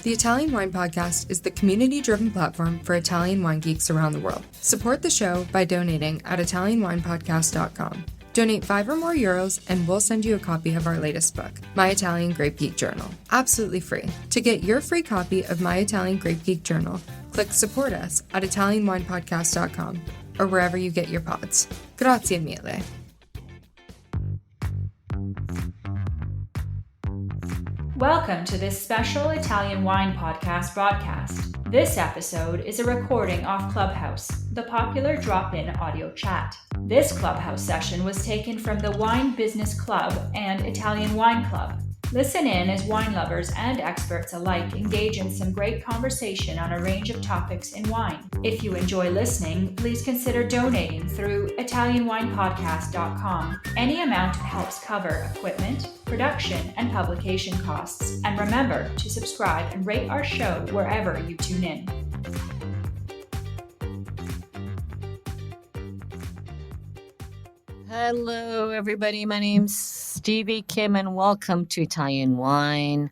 The Italian Wine Podcast is the community-driven platform for Italian wine geeks around the world. Support the show by donating at ItalianWinePodcast.com. Donate €5 or more and we'll send you a copy of our latest book, My Italian Grape Geek Journal, absolutely free. To get your free copy of My Italian Grape Geek Journal, click Support Us at ItalianWinePodcast.com or wherever you get your pods. Grazie mille. Welcome to this special Italian Wine Podcast broadcast. This episode is a recording off Clubhouse, the popular drop-in audio chat. This Clubhouse session was taken from the Wine Business Club and Italian Wine Club. Listen in as wine lovers and experts alike engage in some great conversation on a range of topics in wine. If you enjoy listening, please consider donating through ItalianWinePodcast.com. Any amount helps cover equipment, production, and publication costs. And remember to subscribe and rate our show wherever you tune in. Hello, everybody. My name's Stevie Kim, and welcome to Italian Wine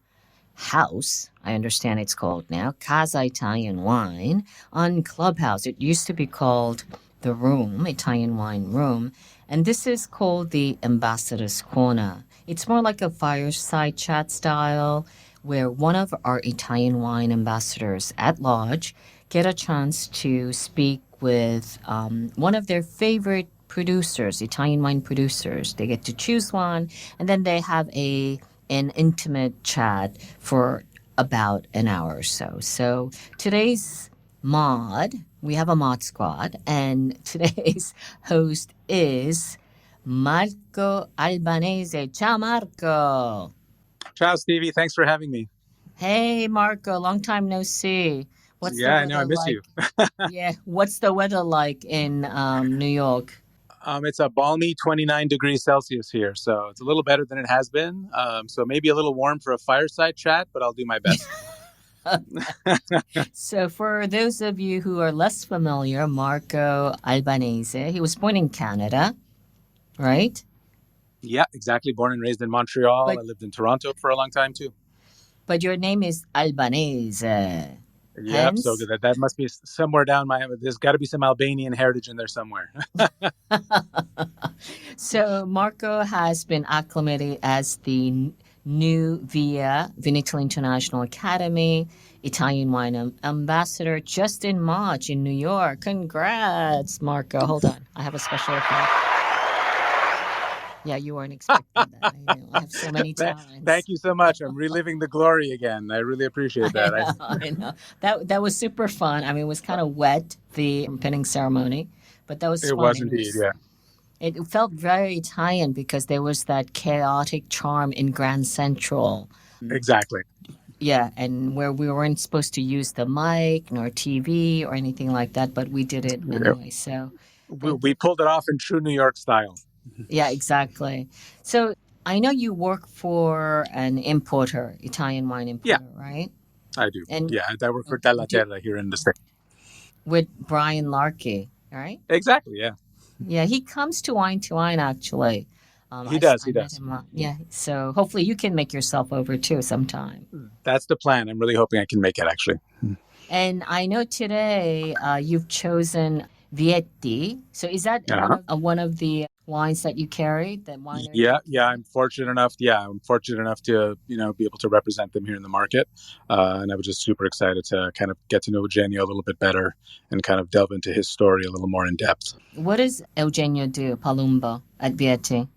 House. I understand it's called now, Casa Italian Wine, on Clubhouse. It used to be called The Room, Italian Wine Room, and this is called the Ambassadors Corner. It's more like a fireside chat style where one of our Italian wine ambassadors at large get a chance to speak with one of their favorite producers, Italian wine producers. They get to choose one, and then they have an intimate chat for about an hour or so. So today's we have a mod squad, and today's host is Marco Albanese. Ciao, Marco. Ciao, Stevie. Thanks for having me. Hey, Marco. Long time no see. I know. I miss you. Yeah. What's the weather like in New York? It's a balmy 29 degrees Celsius here, so it's a little better than it has been. So maybe a little warm for a fireside chat, but I'll do my best. So for those of you who are less familiar, Marco Albanese, he was born in Canada, right? Yeah, exactly. Born and raised in Montreal. I lived in Toronto for a long time, too. But your name is Albanese. Yeah, so that must be somewhere down there's got to be some Albanian heritage in there somewhere. So Marco has been acclimated as the new VIA, Vinitaly International Academy, Italian Wine Ambassador just in March in New York. Congrats, Marco. Hold on. I have a special effect. Yeah, you weren't expecting that. I have so many times. Thank you so much. I'm reliving the glory again. I really appreciate that. I know. That was super fun. I mean, it was kind of wet, the pinning ceremony, but that was fun. It was indeed, yeah. It felt very Italian because there was that chaotic charm in Grand Central. Exactly. Yeah, and where we weren't supposed to use the mic nor TV or anything like that, but we did it anyway. So we pulled it off in true New York style. Yeah, exactly. So I know you work for an importer, Italian wine importer, right? I do. I work for Dalla Terra here in the States. With Brian Larkey, right? Exactly, yeah. Yeah, he comes to Wine actually. He does. Yeah, so hopefully you can make yourself over too sometime. That's the plan. I'm really hoping I can make it, actually. And I know today you've chosen Vietti. So is that one of the wines that you carry? Yeah, I'm fortunate enough. I'm fortunate enough to be able to represent them here in the market, and I was just super excited to kind of get to know Eugenio a little bit better and kind of delve into his story a little more in depth. What does Eugenio do, Palumbo, at Vietti?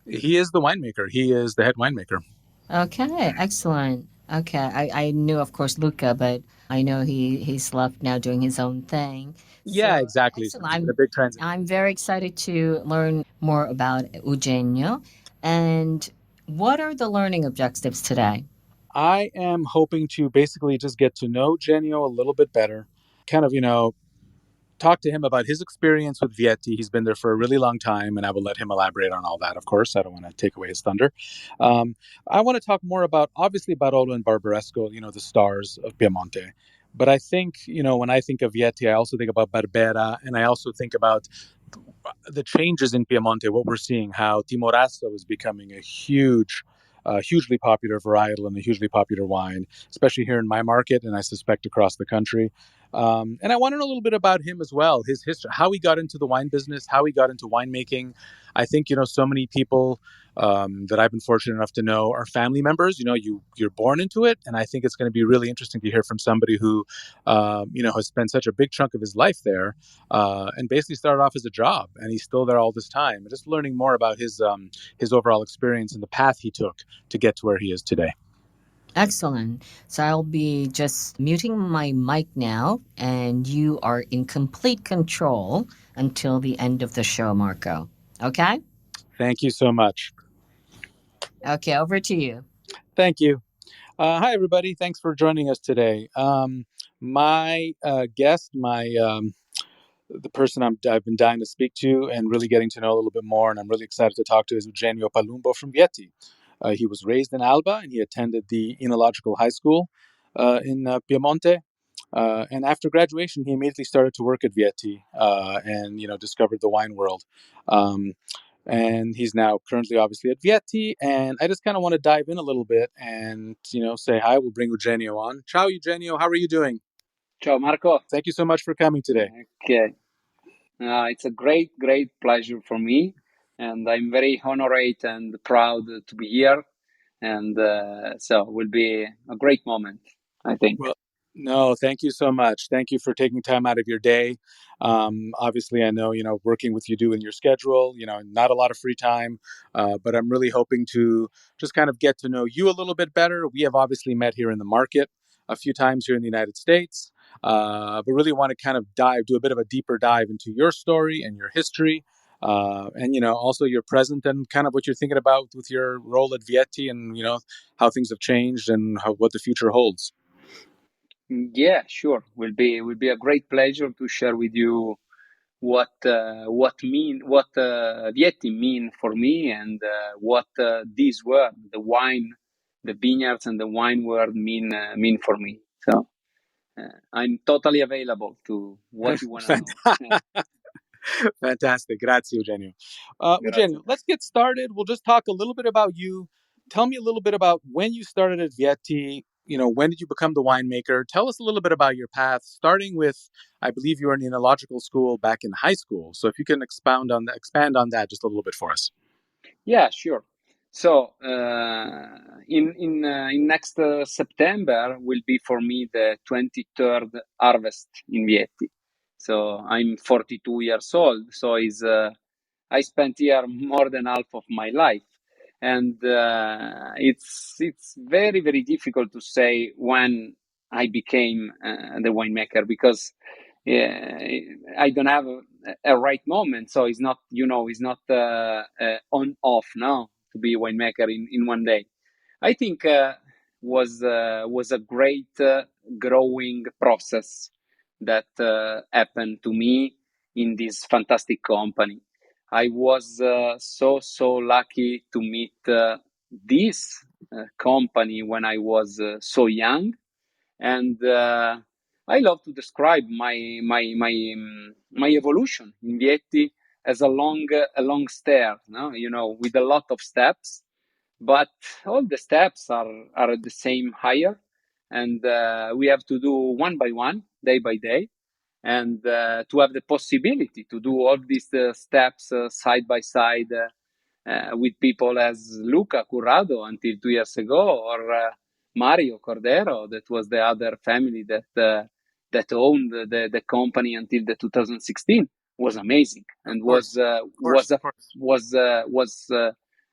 He is the winemaker. He is the head winemaker. Okay, excellent. Okay, I knew, of course, Luca, but I know he's left now doing his own thing. Yeah, exactly. So I'm very excited to learn more about Eugenio. And what are the learning objectives today? I am hoping to basically just get to know Eugenio a little bit better, kind of, talk to him about his experience with Vietti. He's been there for a really long time, and I will let him elaborate on all that, of course. I don't want to take away his thunder. I want to talk more about, obviously, Barolo and Barbaresco, the stars of Piemonte. But I think, when I think of Vietti, I also think about Barbera, and I also think about the changes in Piemonte, what we're seeing, how Timorasso is becoming a huge a hugely popular varietal and a hugely popular wine, especially here in my market, and I suspect across the country. And I want to know a little bit about him as well, his history, how he got into the wine business, how he got into winemaking. I think, so many people that I've been fortunate enough to know are family members. You're born into it, and I think it's going to be really interesting to hear from somebody who, has spent such a big chunk of his life there, and basically started off as a job, and he's still there all this time. And just learning more about his overall experience and the path he took to get to where he is today. Excellent. So I'll be just muting my mic now, and you are in complete control until the end of the show, Marco. Okay? Thank you so much. Okay, over to you. Thank you. Hi, everybody. Thanks for joining us today. My guest, the person I've been dying to speak to and really getting to know a little bit more, and I'm really excited to talk to, is Eugenio Palumbo from Vietti. He was raised in Alba, and he attended the Enological High School in Piemonte. And after graduation, he immediately started to work at Vietti and discovered the wine world. And he's now currently obviously at Vietti. And I just kind of want to dive in a little bit and say hi. We'll bring Eugenio on. Ciao, Eugenio. How are you doing? Ciao, Marco. Thank you so much for coming today. Okay. It's a great pleasure for me, and I'm very honored and proud to be here. And so it will be a great moment, I think. Well, no, thank you so much. Thank you for taking time out of your day. Obviously, I know, working with you in your schedule, not a lot of free time, but I'm really hoping to just kind of get to know you a little bit better. We have obviously met here in the market a few times here in the United States, but really want to kind of do a bit of a deeper dive into your story and your history. And also your present and kind of what you're thinking about with your role at Vietti, and how things have changed and what the future holds. Yeah, sure. Will be a great pleasure to share with you what Vietti mean for me, and what this word, the wine, the vineyards, and the wine world mean for me. So I'm totally available to what you want to know. Fantastic. Grazie, Eugenio. Eugenio, let's get started. We'll just talk a little bit about you. Tell me a little bit about when you started at Vietti. When did you become the winemaker? Tell us a little bit about your path, starting with, I believe you were in the enological school back in high school. So if you can expand on that just a little bit for us. Yeah, sure. So in next September will be for me the 23rd harvest in Vietti. So I'm 42 years old. So I spent here more than half of my life, and it's very difficult to say when I became the winemaker, because I don't have a right moment. So it's not on off now to be a winemaker in one day. I think was a great growing process that happened to me in this fantastic company. I was so lucky to meet this company when I was so young, and I love to describe my evolution in Vietti as a long stair, no? With a lot of steps, but all the steps are at the same higher, and we have to do one by one, day by day, and to have the possibility to do all these steps side by side with people as Luca Currado until 2 years ago, or Mario Cordero, that was the other family that owned the company until the 2016, was amazing, and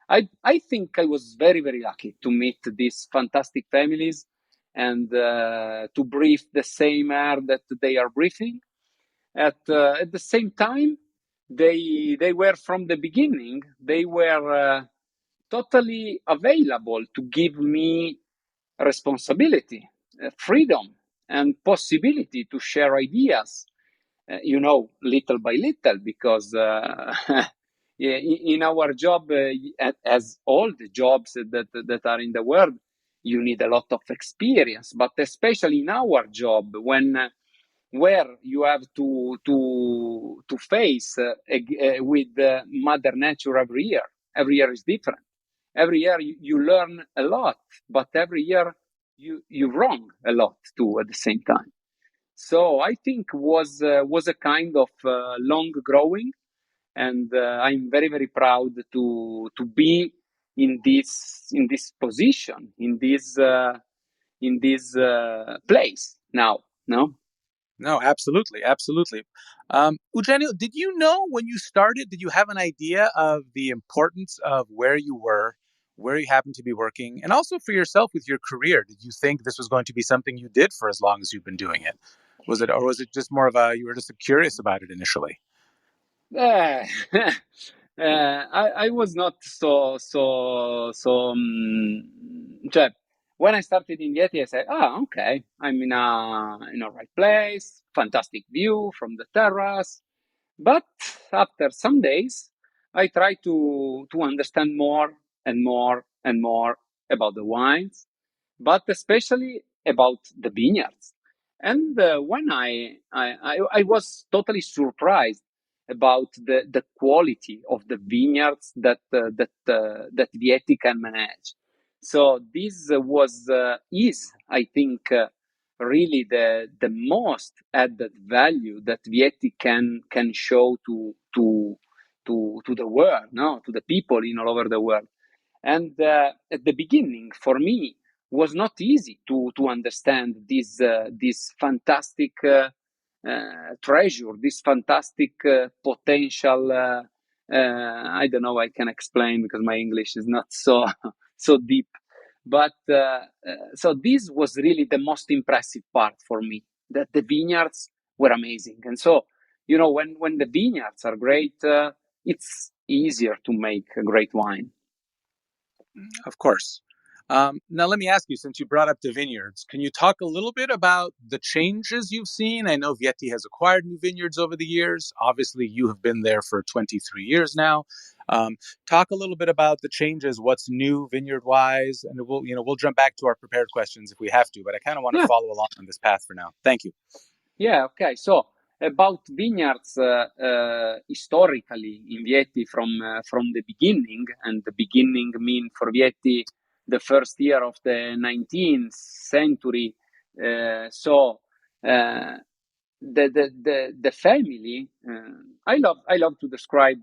I think I was very lucky to meet these fantastic families, and to breathe the same air that they are breathing. At the same time, they were from the beginning. They were totally available to give me responsibility, freedom, and possibility to share ideas. Little by little, because in our job, as all the jobs that are in the world, you need a lot of experience. But especially in our job, where you have to face with Mother Nature every year. Every year is different. Every year you learn a lot, but every year you wrong a lot too at the same time. So I think was a kind of long growing, and I'm very very proud to be in this position, in this place now. No. No, absolutely, absolutely. Eugenio, did you know when you started, did you have an idea of the importance of where you were, where you happened to be working, and also for yourself with your career? Did you think this was going to be something you did for as long as you've been doing it? Or was it just more of you were just curious about it initially? Uh, I was not cioè, when I started in Vietti, I said, "Oh, okay, I'm in a right place, fantastic view from the terrace." But after some days, I try to understand more and more and more about the wines, but especially about the vineyards. And when I was totally surprised about the quality of the vineyards that Vietti can manage. So this is, I think, really the most added value that Vietti can show to the world, no, to the people in all over the world. And at the beginning, for me, was not easy to understand this fantastic treasure, this fantastic potential. I don't know. I can explain because my English is not so so deep. But so this was really the most impressive part for me. That the vineyards were amazing, and so when the vineyards are great, it's easier to make a great wine. Of course. Now, let me ask you, since you brought up the vineyards, can you talk a little bit about the changes you've seen? I know Vietti has acquired new vineyards over the years. Obviously, you have been there for 23 years now. Talk a little bit about the changes, what's new vineyard-wise, and we'll jump back to our prepared questions if we have to, but I kind of want to Yeah. follow along on this path for now. Thank you. Yeah, okay. So about vineyards, historically in Vietti from the beginning, and the beginning mean for Vietti the first year of the 19th century. So the family. I love to describe.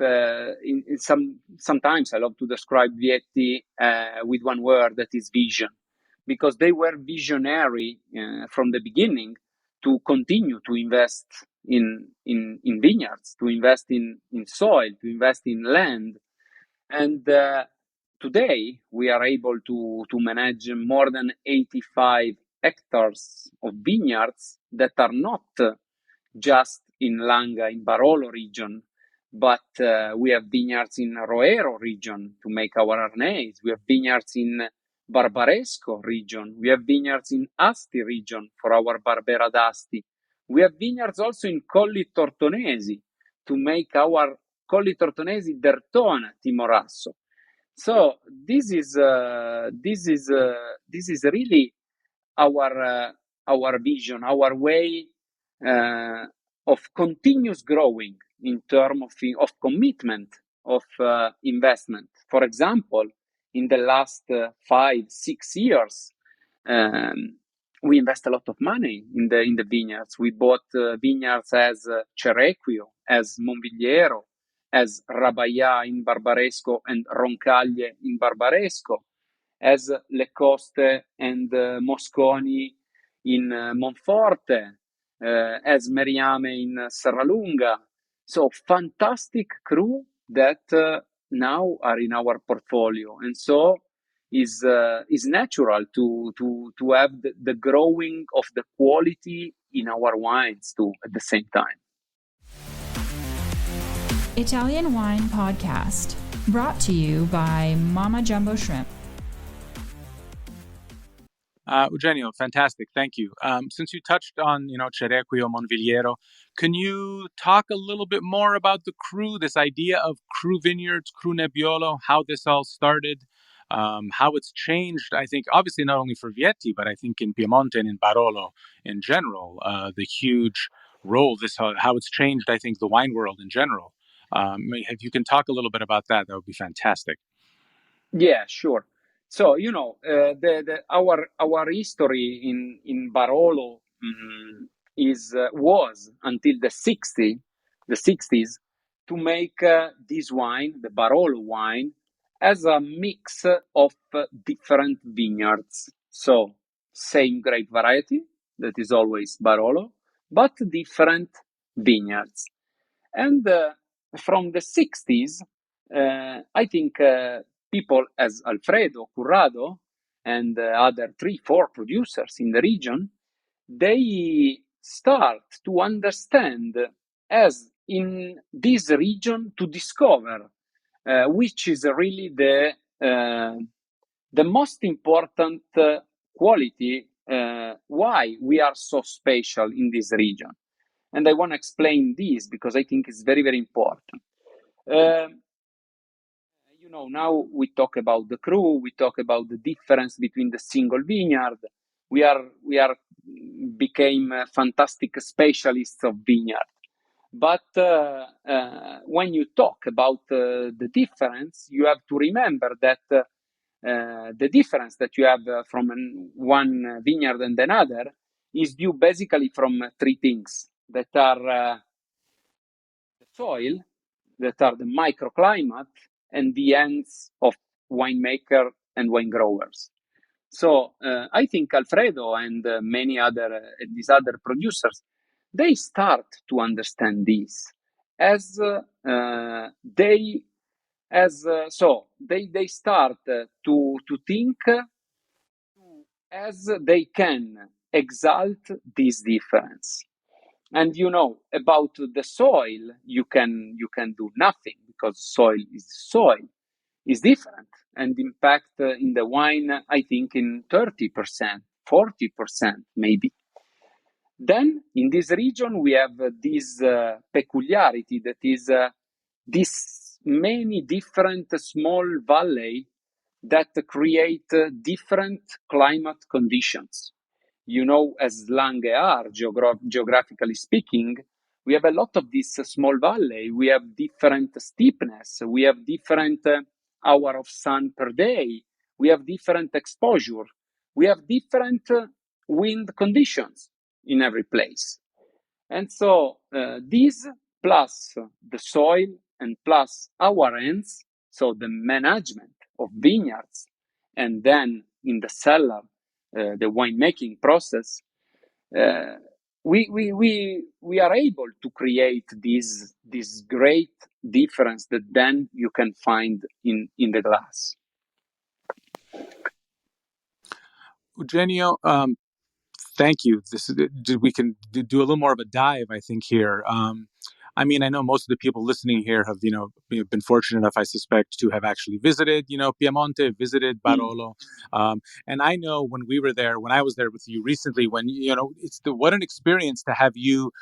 In sometimes I love to describe Vietti with one word, that is vision, because they were visionary from the beginning to continue to invest in vineyards, to invest in soil, to invest in land. And today we are able to manage more than 85 hectares of vineyards that are not just in Langa, in Barolo region, but we have vineyards in Roero region to make our Arnais. We have vineyards in Barbaresco region. We have vineyards in Asti region for our Barbera d'Asti. We have vineyards also in Colli Tortonesi to make our Colli Tortonesi d'Ertona Timorasso. So this is really our vision, our way of continuous growing in terms of commitment, of investment. For example, in the last 5-6 years, we invest a lot of money in the vineyards. We bought vineyards as Cerequio, as Monvigliero, as Rabaia in Barbaresco and Roncaglie in Barbaresco, as Le Coste and Mosconi in Monforte, as Meriame in Serralunga. So fantastic crew that now are in our portfolio, and so is natural to have the growing of the quality in our wines too at the same time. Italian Wine Podcast, brought to you by Mama Jumbo Shrimp. Eugenio, fantastic. Thank you. Since you touched on, Cerequio, Monvigliero, can you talk a little bit more about the cru, this idea of cru vineyards, cru Nebbiolo, how this all started, how it's changed, I think, obviously not only for Vietti, but I think in Piemonte and in Barolo in general, the huge role, how it's changed, I think, the wine world in general. If you can talk a little bit about that, that would be fantastic. Yeah, sure. So our history in Barolo is was until the 60s to make this wine, the Barolo wine, as a mix of different vineyards. So same grape variety, that is always Barolo, but different vineyards. And from the 60s, I think people as Alfredo Currado and other 3, 4 producers in the region, they start to understand, as in this region, to discover which is really the most important quality, why we are so special in this region. And I want to explain this because I think it's very, very important. Now we talk about the crew, we talk about the difference between the single vineyard. We are became fantastic specialists of vineyard. But when you talk about the difference, you have to remember that the difference that you have from one vineyard and another is due basically from 3 things that are the soil, that are the microclimate, and the hands of winemaker and wine growers. So I think Alfredo and many other these other producers, they start to understand this as they start to think as they can exalt this difference. And about the soil, you can do nothing because soil is different and impact in the wine, I think, in 30%, 40% maybe. Then in this region we have this peculiarity that is this many different small valley that create different climate conditions. As Lange geographically speaking, we have a lot of this small valley. We have different steepness. We have different hour of sun per day. We have different exposure. We have different wind conditions in every place. And so this plus the soil and plus our hands, so the management of vineyards, and then in the cellar, the winemaking process, we are able to create this great difference that then you can find in the glass. Eugenio, thank you. We can do a little more of a dive, I think, here. I mean, I know most of the people listening here have, been fortunate enough, I suspect, to have actually visited, Piemonte, visited Barolo. And I know when I was there with you recently, when, what an experience to have you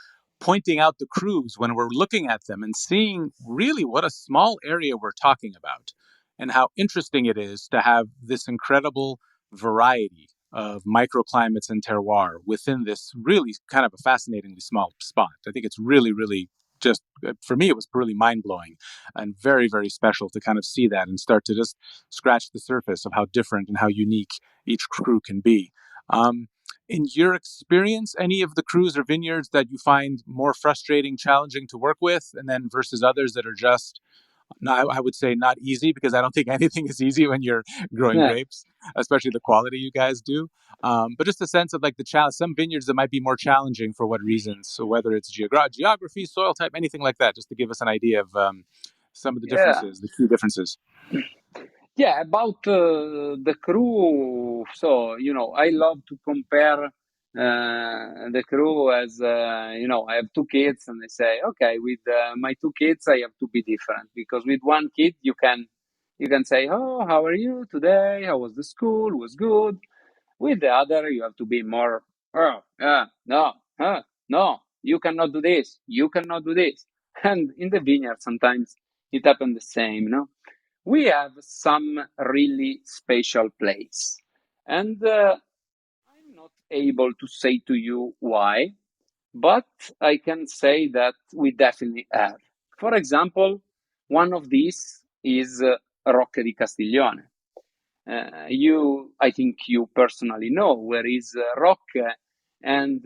pointing out the crews when we're looking at them and seeing really what a small area we're talking about and how interesting it is to have this incredible variety of microclimates and terroir within this really kind of a fascinatingly small spot. I think it's really, really just, for me, it was really mind-blowing and very, very special to kind of see that and start to just scratch the surface of how different and how unique each crew can be. In your experience, any of the crews or vineyards that you find more frustrating, challenging to work with, and then versus others that are just, no, I would say not easy, because I don't think anything is easy when you're growing grapes, especially the quality you guys do. But just a sense of like the challenge, some vineyards that might be more challenging for what reasons. So whether it's geography, soil type, anything like that, just to give us an idea of some of the differences, the key differences. Yeah, about the crew. So, I love to compare the crew as, I have 2 kids and I say, okay, with my 2 kids, I have to be different, because with one kid, you can say, oh, how are you today? How was the school? Was good. With the other, you have to be more, no, you cannot do this. You cannot do this. And in the vineyard, sometimes it happens the same, We have some really special place. And I'm not able to say to you why, but I can say that we definitely have. For example, one of these is Rocche di Castiglione. I think you personally know where is Rocche, and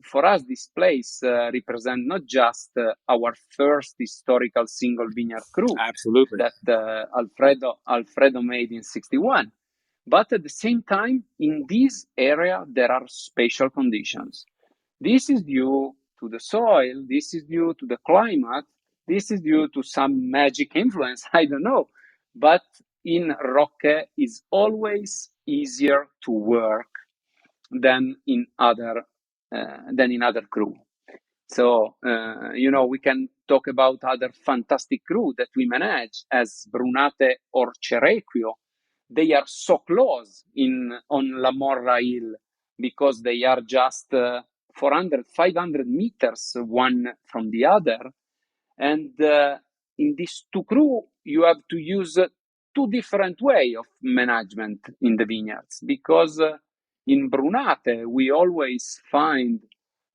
for us, this place represents not just our first historical single vineyard cru Absolutely. that Alfredo made in '61, but at the same time, in this area there are special conditions. This is due to the soil. This is due to the climate. This is due to some magic influence. I don't know, but in Rocche is always easier to work than in other crew. So we can talk about other fantastic crew that we manage as Brunate or Cerequio. They are so close on La Morra Hill because they are just 400, 500 meters one from the other. And in these two crew, you have to use two different way of management in the vineyards because in Brunate, we always find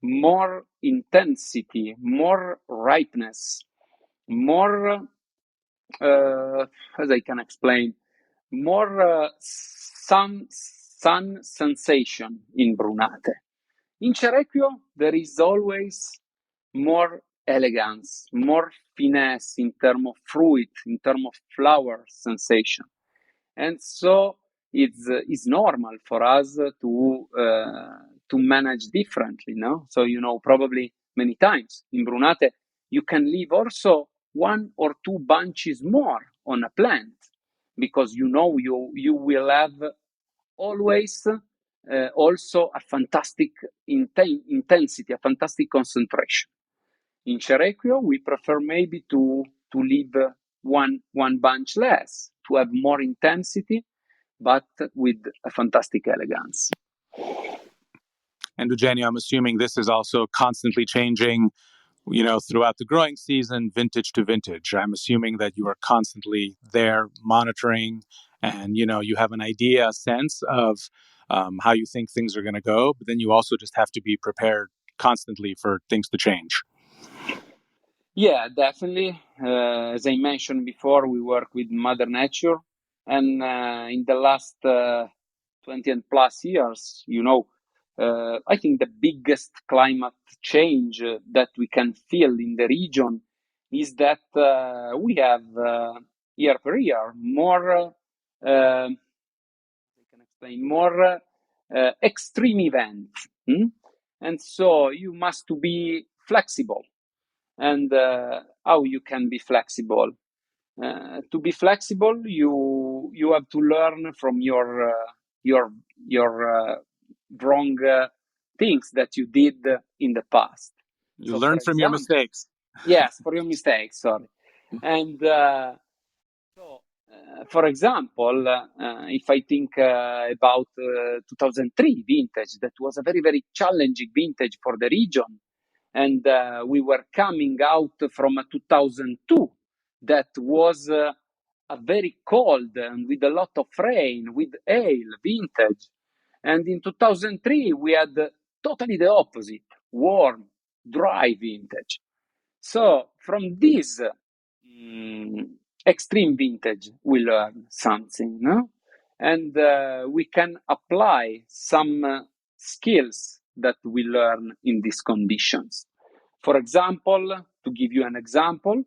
more intensity, more ripeness, more, as I can explain, more sun sensation in Brunate. In Cerecchio, there is always more elegance, more finesse in terms of fruit, in terms of flower sensation. And so it's normal for us to manage differently, no? So probably many times in Brunate you can leave also one or two bunches more on a plant because you will have always also a fantastic intensity, a fantastic concentration. In Cerecchio, we prefer maybe to leave one bunch less, to have more intensity, but with a fantastic elegance. And Eugenio, I'm assuming this is also constantly changing, throughout the growing season, vintage to vintage. I'm assuming that you are constantly there monitoring and, you have an idea, a sense of how you think things are going to go, but then you also just have to be prepared constantly for things to change. Yeah, definitely. As I mentioned before, we work with Mother Nature, and in the last 20 and plus years, I think the biggest climate change that we can feel in the region is that we have year per year more, I can explain, more extreme events. And so you must be flexible. And how you can be flexible? To be flexible, you have to learn from your wrong things that you did in the past. You learn from your mistakes. Yes, for your mistakes. Sorry, and for example, if I think about 2003 vintage, that was a very very challenging vintage for the region, and we were coming out from a 2002 that was a very cold and with a lot of rain, with hail vintage. And in 2003, we had totally the opposite, warm, dry vintage. So from this extreme vintage, we learn something, no? And we can apply some skills that we learn in these conditions. For example, to give you an example,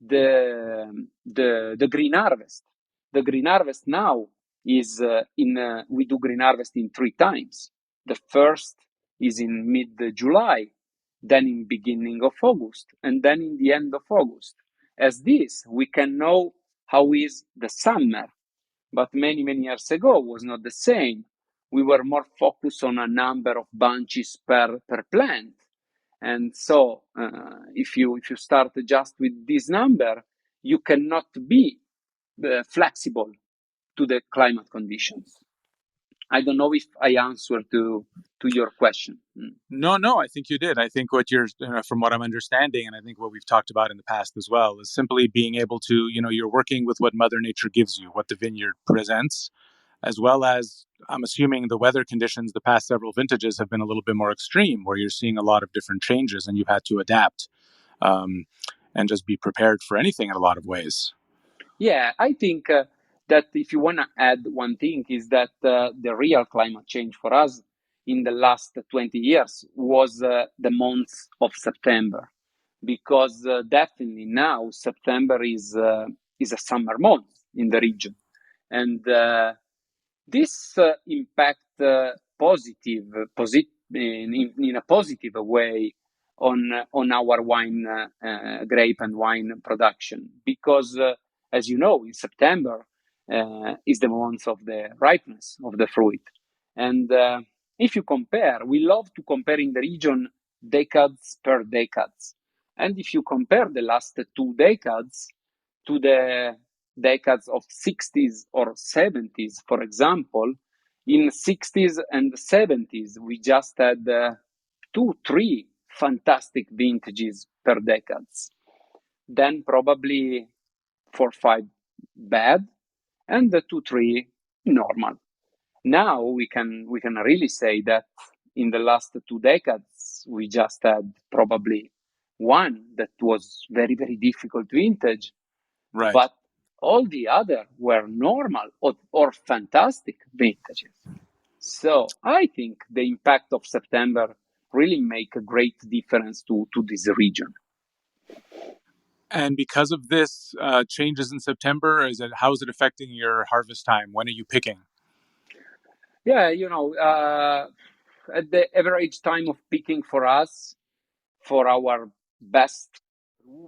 the green harvest. The green harvest now is we do green harvest in 3 times. The first is in mid-July, then in beginning of August, and then in the end of August. As this, we can know how is the summer, but many, many years ago was not the same. We were more focused on a number of bunches per plant. And so if you start just with this number, you cannot be flexible to the climate conditions. I don't know if I answered to your question. No, I think you did. I think what you're, from what I'm understanding, and I think what we've talked about in the past as well, is simply being able to, you're working with what Mother Nature gives you, what the vineyard presents, as well as, I'm assuming, the weather conditions the past several vintages have been a little bit more extreme, where you're seeing a lot of different changes and you've had to adapt and just be prepared for anything in a lot of ways. Yeah, I think that if you want to add one thing is that the real climate change for us in the last 20 years was the month of September, because definitely now September is a summer month in the region, and this impact in a positive way on our wine grape and wine production, because as you know, in September is the month of the ripeness of the fruit, and if you compare, we love to compare in the region decades per decades, and if you compare the last 2 decades to the decades of 60s or 70s, for example, in 60s and 70s, we just had 2-3 fantastic vintages per decades. Then probably 4-5 bad, and the 2-3 normal. Now we can really say that in the last 2 decades, we just had probably one that was very, very difficult vintage, Right. but all the other were normal or fantastic vintages. So I think the impact of September really make a great difference to this region. And because of this changes in September, how is it affecting your harvest time? When are you picking? Yeah, at the average time of picking for us, for our best,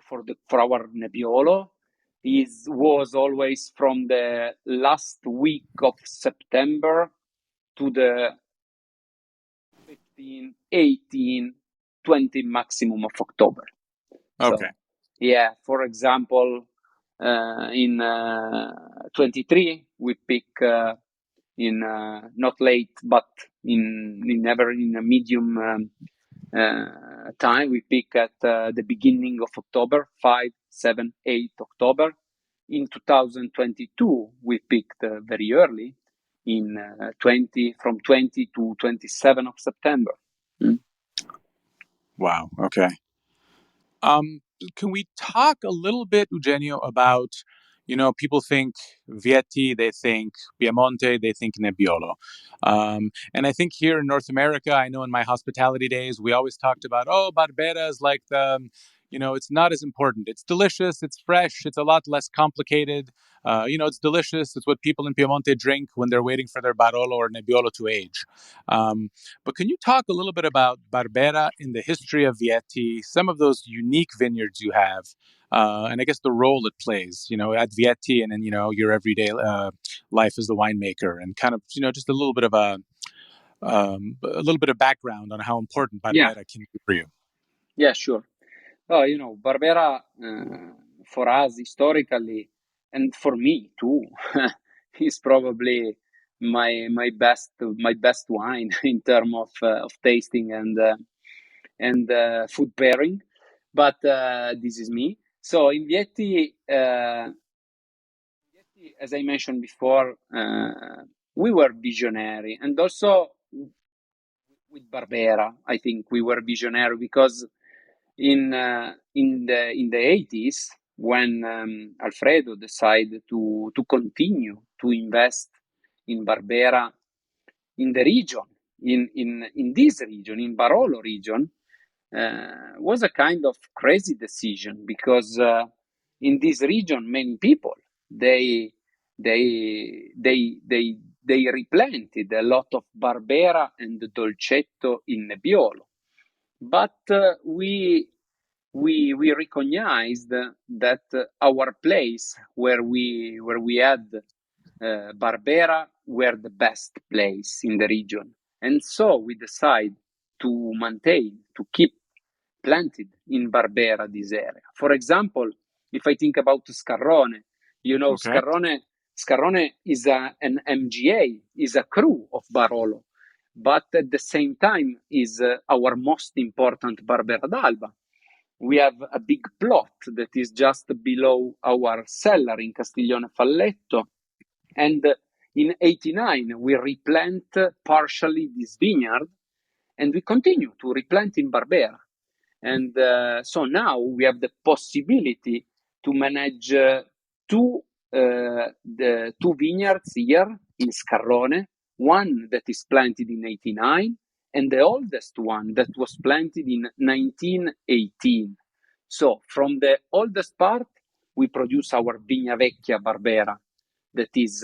for our Nebbiolo, was always from the last week of September to the 15, 18, 20 maximum of October. Okay. So, yeah, for example, in 23, we pick in not late, but in a medium time. We pick at the beginning of October, 5, 7, 8 October. In 2022, we picked very early, from 20 to 27 of September. Wow. Okay. Can we talk a little bit, Eugenio, about, people think Vietti, they think Piemonte, they think Nebbiolo. And I think here in North America, I know in my hospitality days, we always talked about, Barbera is like it's not as important. It's delicious, it's fresh, it's a lot less complicated. It's delicious. It's what people in Piemonte drink when they're waiting for their Barolo or Nebbiolo to age. But can you talk a little bit about Barbera in the history of Vietti, some of those unique vineyards you have, and I guess the role it plays, at Vietti and in, your everyday life as the winemaker, and kind of, just a little bit of background on how important Barbera can be for you. Yeah, sure. Oh, Barbera for us historically, and for me too, is probably my best wine in terms of tasting and food pairing. But this is me. So in Vietti, as I mentioned before, we were visionary, and also with Barbera, I think we were visionary because in the 80s, when Alfredo decided to continue to invest in Barbera in the region, in this region, in Barolo region, was a kind of crazy decision, because in this region many people they replanted a lot of Barbera and Dolcetto in Nebbiolo, but we recognized that our place where we had Barbera were the best place in the region, and so we decided to keep planted in Barbera this area. For example, if I think about Scarrone, Okay. Scarrone is an MGA, is a crew of Barolo, but at the same time is our most important Barbera d'Alba. We have a big plot that is just below our cellar in Castiglione Falletto, and in 89 we replant partially this vineyard, and we continue to replant in Barbera. And so now we have the possibility to manage 2 the two vineyards here in Scarrone, one that is planted in 89 and the oldest one that was planted in 1918. So from the oldest part, we produce our Vigna Vecchia Barbera, that is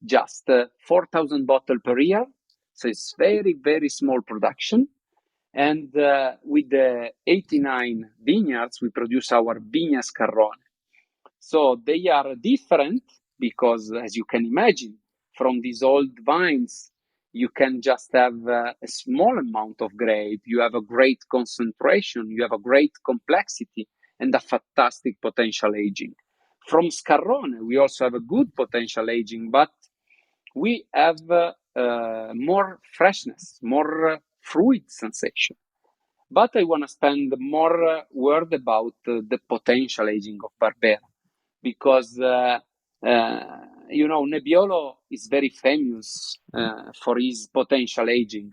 just 4,000 bottles per year. So it's very, very small production. And with the 89 vineyards, we produce our Vigna Scarrone. So they are different because, as you can imagine, from these old vines, you can just have a small amount of grape. You have a great concentration, you have a great complexity, and a fantastic potential aging. From Scarrone, we also have a good potential aging, but we have more freshness, more fruit sensation. But I want to spend more word about the potential aging of Barbera, because Nebbiolo is very famous for his potential aging,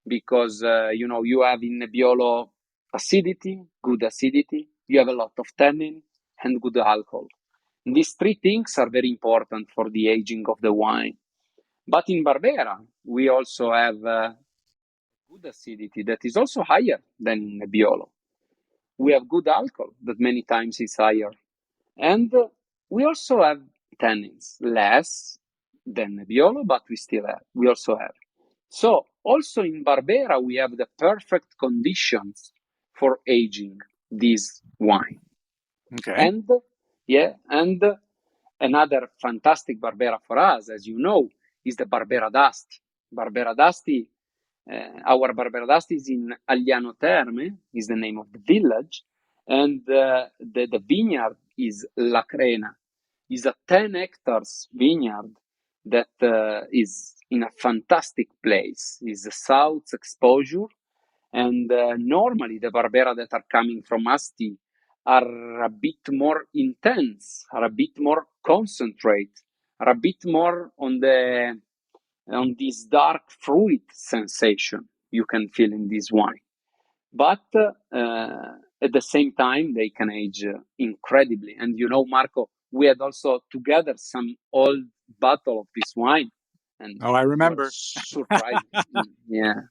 because you have in Nebbiolo acidity, good acidity, you have a lot of tannin and good alcohol. And these three things are very important for the aging of the wine. But in Barbera, we also have good acidity that is also higher than in Nebbiolo. We have good alcohol that many times is higher. And we also have tannins, less than Nebbiolo, but we also have. So also in Barbera, we have the perfect conditions for aging this wine. Okay. And another fantastic Barbera for us, as you know, is the Barbera d'Asti. Barbera d'Asti, our Barbera d'Asti is in Agliano Terme, is the name of the village, and the vineyard is La Crena. Is a 10 hectares vineyard that is in a fantastic place. Is a south exposure, and normally the Barbera that are coming from Asti are a bit more intense, are a bit more concentrate, are a bit more on this dark fruit sensation you can feel in this wine. But at the same time, they can age incredibly. And Marco, we had also together some old bottle of this wine. And I remember. Surprising. Yeah.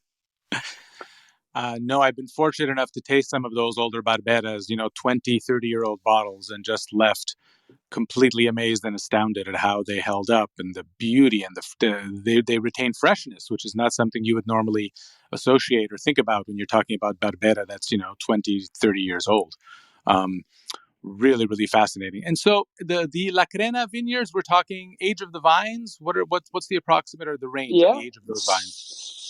No, I've been fortunate enough to taste some of those older Barberas, 20, 30-year-old bottles, and just left completely amazed and astounded at how they held up and the beauty and they retain freshness, which is not something you would normally associate or think about when you're talking about Barbera that's, 20, 30 years old. Really, really fascinating. And so the La Crena vineyards, we're talking age of the vines. What's the approximate or the range of the age of those vines?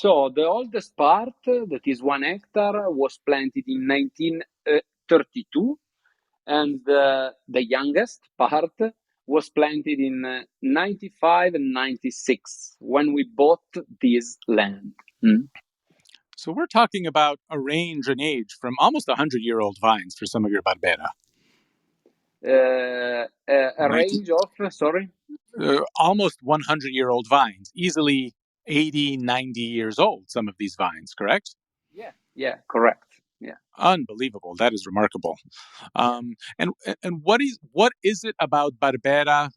So the oldest part, that is 1 hectare, was planted in 1932, and the youngest part was planted in 95 and 96 when we bought this land. So we're talking about a range and age from almost 100-year-old vines for some of your Barbera. A range of, sorry? Almost 100-year-old vines, easily 80, 90 years old, some of these vines, correct? Yeah, correct. Yeah. Unbelievable. That is remarkable. And what is it about Barbera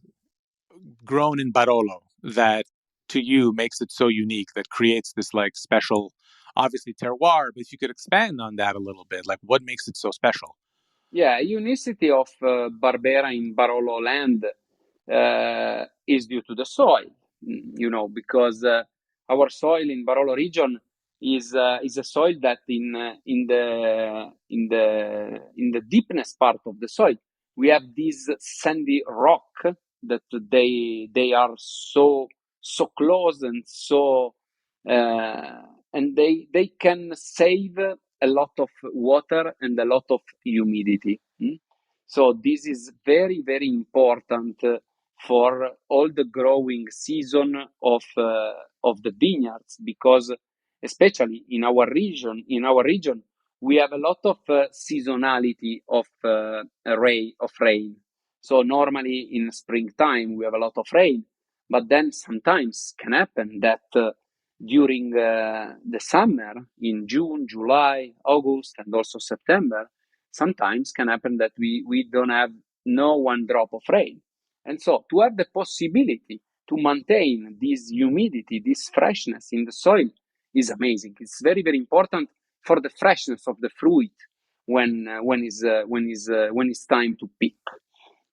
grown in Barolo that to you makes it so unique, that creates this like special, obviously terroir, but if you could expand on that a little bit, like what makes it so special? Yeah, unicity of Barbera in Barolo land is due to the soil, because our soil in Barolo region is a soil that in the deepness part of the soil we have this sandy rock that they are so close and so and they can save a lot of water and a lot of humidity. So this is very, very important for all the growing season of the vineyards, because especially in our region, we have a lot of seasonality of rain. So normally in springtime we have a lot of rain, but then sometimes can happen that during the summer, in June, July, August, and also September, sometimes can happen that we don't have no one drop of rain. And so to have the possibility to maintain this humidity, this freshness in the soil is amazing. It's very, very important for the freshness of the fruit when it's time to pick.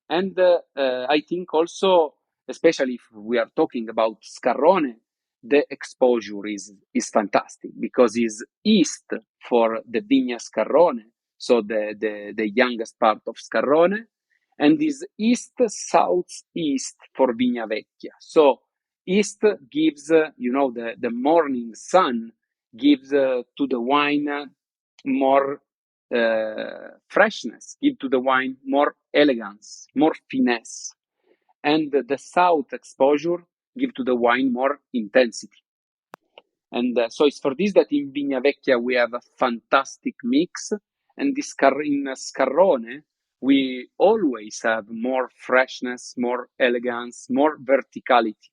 And I think also, especially if we are talking about Scarrone, the exposure is fantastic because it's east for the Vigna Scarrone, so the youngest part of Scarrone, and is east southeast for Vigna Vecchia. So east gives, the morning sun gives to the wine more freshness, give to the wine more elegance, more finesse, and the south exposure give to the wine more intensity. And so it's for this that in Vigna Vecchia we have a fantastic mix, and in Scarrone we always have more freshness, more elegance, more verticality.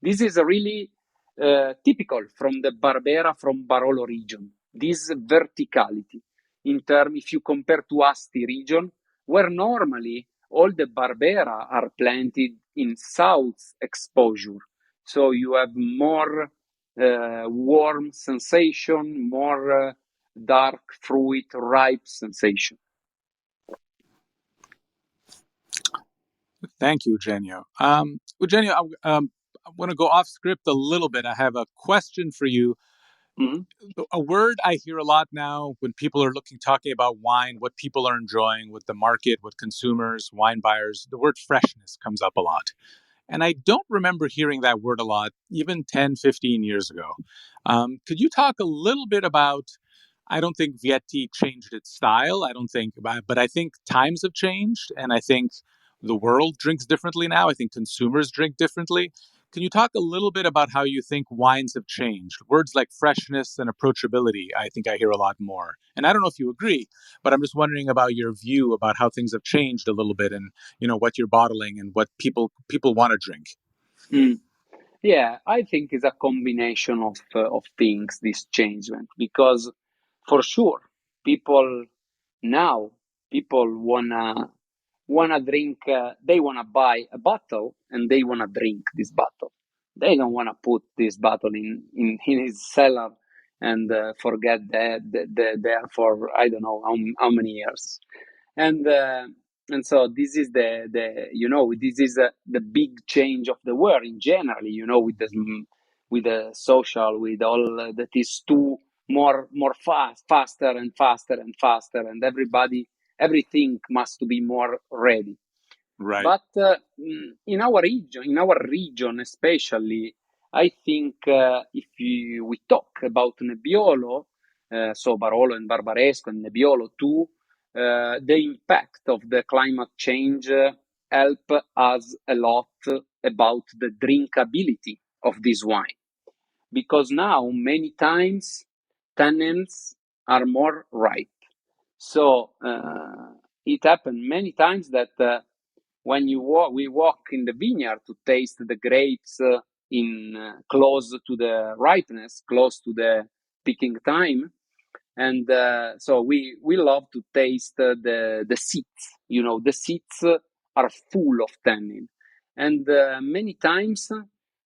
This is really typical from the Barbera, from Barolo region, this verticality. If you compare to Asti region, where normally all the Barbera are planted in south exposure. So you have more warm sensation, more dark fruit, ripe sensation. Thank you, Eugenio. Eugenio, I want to go off script a little bit. I have a question for you. Mm-hmm. A word I hear a lot now when people are talking about wine, what people are enjoying with the market, with consumers, wine buyers, the word freshness comes up a lot. And I don't remember hearing that word a lot, even 10, 15 years ago. Could you talk a little bit about, I don't think Vietti changed its style. But I think times have changed. And I think the world drinks differently now. I think consumers drink differently. Can you talk a little bit about how you think wines have changed? Words like freshness and approachability, I think I hear a lot more. And I don't know if you agree, but I'm just wondering about your view about how things have changed a little bit and, what you're bottling and what people want to drink. Yeah, I think it's a combination of things, this changement, because for sure, people now, people wanna drink, they wanna buy a bottle and they wanna drink this bottle. They don't wanna put this bottle in his cellar and forget that there for I don't know how many years. And so this is the big change of the world in general, with the social, with all that is too more faster and faster and faster, and everything must be more ready. Right. But in our region especially, I think if we talk about Nebbiolo, so Barolo and Barbaresco and Nebbiolo too, the impact of the climate change help us a lot about the drinkability of this wine. Because now many times tannins are more ripe. So it happened many times that when we walk in the vineyard to taste the grapes close to the ripeness, close to the picking time, and so we love to taste the seeds. The seeds are full of tannin, and many times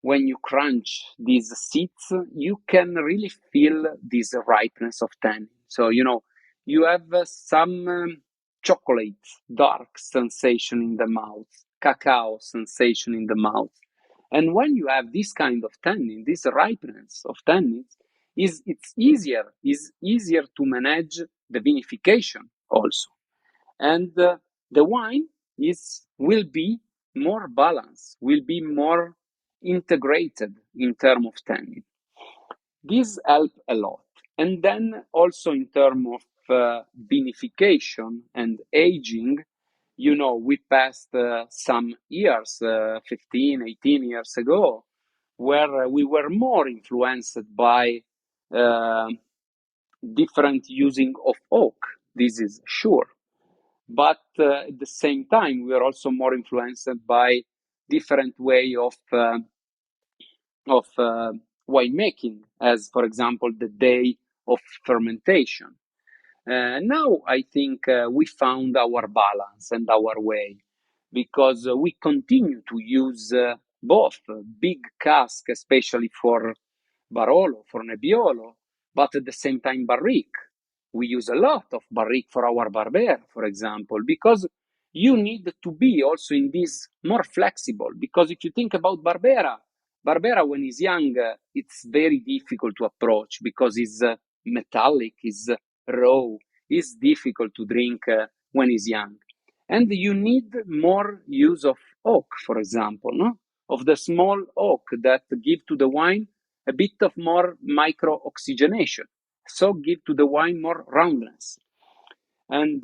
when you crunch these seeds, you can really feel this ripeness of tannin. So you have some chocolate dark sensation in the mouth, cacao sensation in the mouth. And when you have this kind of tannin, this ripeness of tannins, it's easier to manage the vinification also. And the wine will be more balanced, will be more integrated in terms of tannin. This help a lot. And then also in terms of vinification and aging, we passed some years, 15, 18 years ago, where we were more influenced by different using of oak. This is sure. But at the same time, we are also more influenced by different way of winemaking, as for example, the day of fermentation. Now I think we found our balance and our way, because we continue to use both big cask, especially for Barolo, for Nebbiolo, but at the same time Barrique. We use a lot of Barrique for our Barbera, for example, because you need to be also in this more flexible. Because if you think about Barbera when he's young, it's very difficult to approach because it's metallic, it's raw, it's difficult to drink when he's young. And you need more use of oak, for example, no? Of the small oak that give to the wine a bit of more micro oxygenation, so give to the wine more roundness. And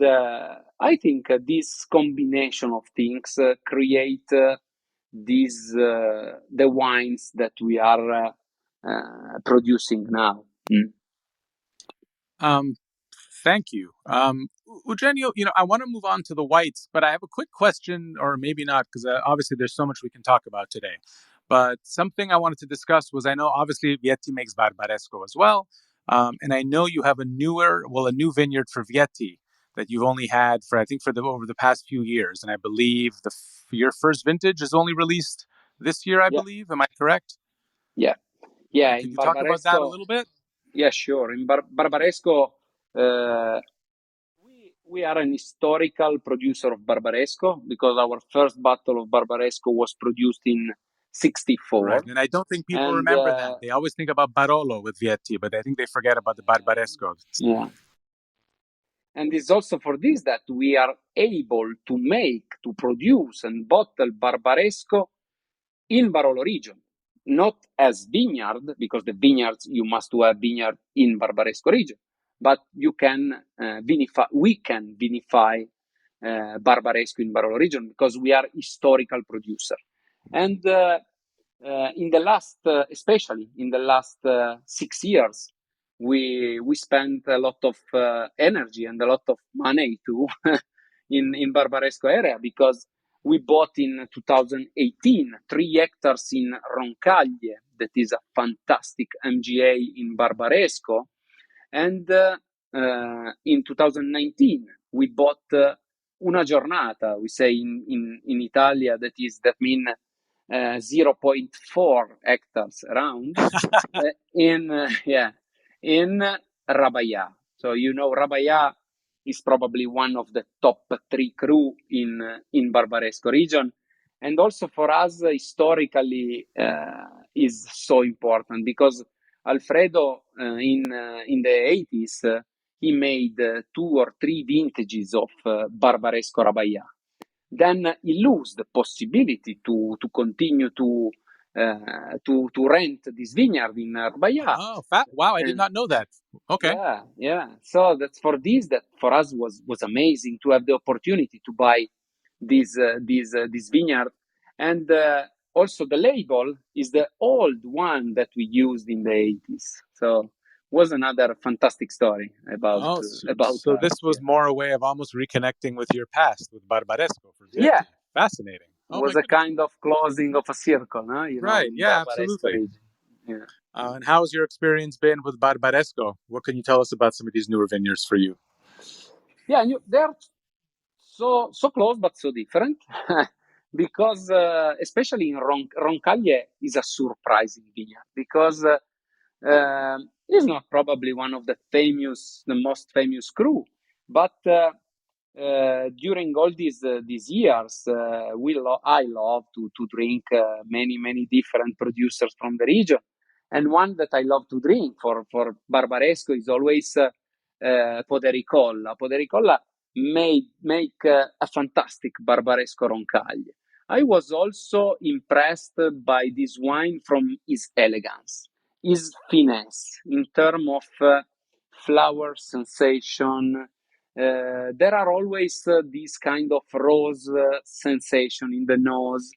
I think this combination of things create the wines that we are producing now. Thank you. Eugenio, I want to move on to the whites, but I have a quick question, or maybe not, because obviously there's so much we can talk about today. But something I wanted to discuss was I know obviously Vietti makes Barbaresco as well. And I know you have a new vineyard for Vietti that you've only had for, I think, over the past few years. And I believe your first vintage is only released this year, I believe. Am I correct? Yeah. Could In you talk about that a little bit? Yeah, sure. In Barbaresco, we are an historical producer of Barbaresco because our first bottle of Barbaresco was produced in 64. Right, and I don't think people remember that. They always think about Barolo with Vietti, but I think they forget about the Barbaresco. Yeah. And it's also for this that we are able to produce and bottle Barbaresco in Barolo region, not as vineyard, because the vineyards, you must do a vineyard in Barbaresco region, but we can vinify Barbaresco in Barolo region because we are historical producer. And especially in the last 6 years, we spent a lot of energy and a lot of money too in Barbaresco area because we bought in 2018 3 hectares in Roncaglie, that is a fantastic MGA in Barbaresco, and in 2019 we bought una giornata, we say in Italia, that means 0.4 hectares around in Rabaia. So Rabaia is probably one of the top 3 cru in Barbaresco region, and also for us historically is so important because Alfredo in the 80s he made 2 or 3 vintages of Barbaresco Rabaia. Then he lose the possibility to continue to rent this vineyard in Rabaia. Oh, wow! I did not know that. Okay. Yeah. So that's for this that for us was amazing to have the opportunity to buy this vineyard, and also the label is the old one that we used in the 80s. So was another fantastic story about so this was more a way of almost reconnecting with your past with Barbaresco for Vietti. Yeah. Fascinating. Was a kind of closing of a circle, huh? Right. Yeah, absolutely. Yeah. And how's your experience been with Barbaresco? What can you tell us about some of these newer vineyards for you? Yeah, they're so close but so different because especially in Roncaglie is a surprising vineyard because it's not probably one of the most famous cru, but during all these years, I love to drink many different producers from the region, and one that I love to drink for Barbaresco is always Podericolla. Podericolla make a fantastic Barbaresco Roncaglie. I was also impressed by this wine from his elegance, his finesse in terms of flower sensation. There are always this kind of rose sensation in the nose.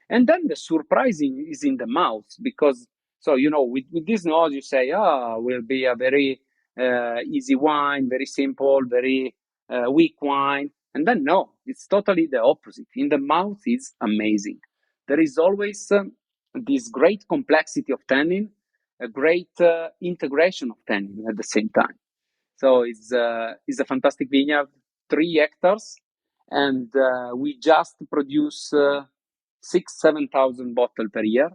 And then the surprising is in the mouth because, with this nose, you say, will be a very easy wine, very simple, very weak wine. And then, no, it's totally the opposite. In the mouth, it's amazing. There is always this great complexity of tannin, a great integration of tannin at the same time. So it's a fantastic vineyard, 3 hectares. and we just produce 6,000-7,000 bottles per year.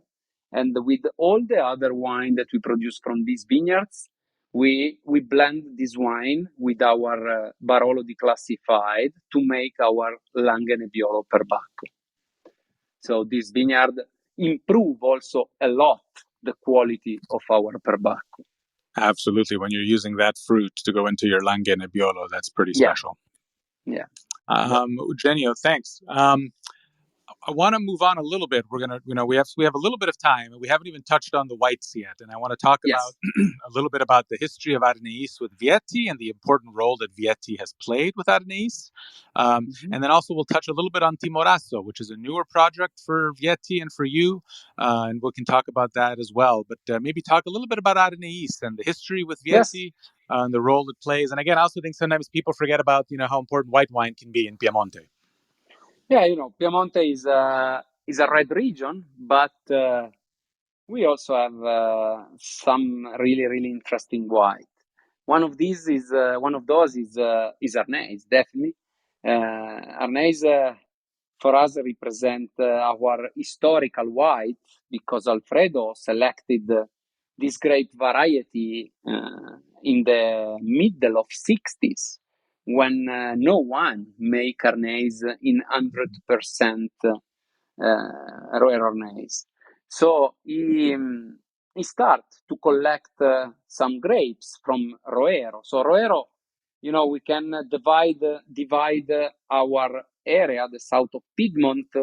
And with all the other wine that we produce from these vineyards, we blend this wine with our Barolo declassified to make our Langhe Nebbiolo Perbacco. So this vineyard improve also a lot the quality of our Perbacco. Absolutely. When you're using that fruit to go into your Langhe Nebbiolo, that's pretty special. Yeah. Eugenio, thanks. I want to move on a little bit. We're gonna, we have a little bit of time, and we haven't even touched on the whites yet. And I want to talk about a little bit about the history of Albanese with Vietti and the important role that Vietti has played with Albanese. And then also we'll touch a little bit on Timorasso, which is a newer project for Vietti and for you, and we can talk about that as well. But maybe talk a little bit about Albanese and the history with Vietti and the role it plays. And again, I also think sometimes people forget about how important white wine can be in Piemonte. Yeah, Piemonte is a red region, but we also have some really, really interesting white. One of those is Arnese, definitely. Arnese for us represent our historical white, because Alfredo selected this grape variety in the middle of 60s, when no one made Arnese in 100% Roero Arnese. So he started to collect some grapes from Roero. So Roero, we can divide our area, the south of Piedmont,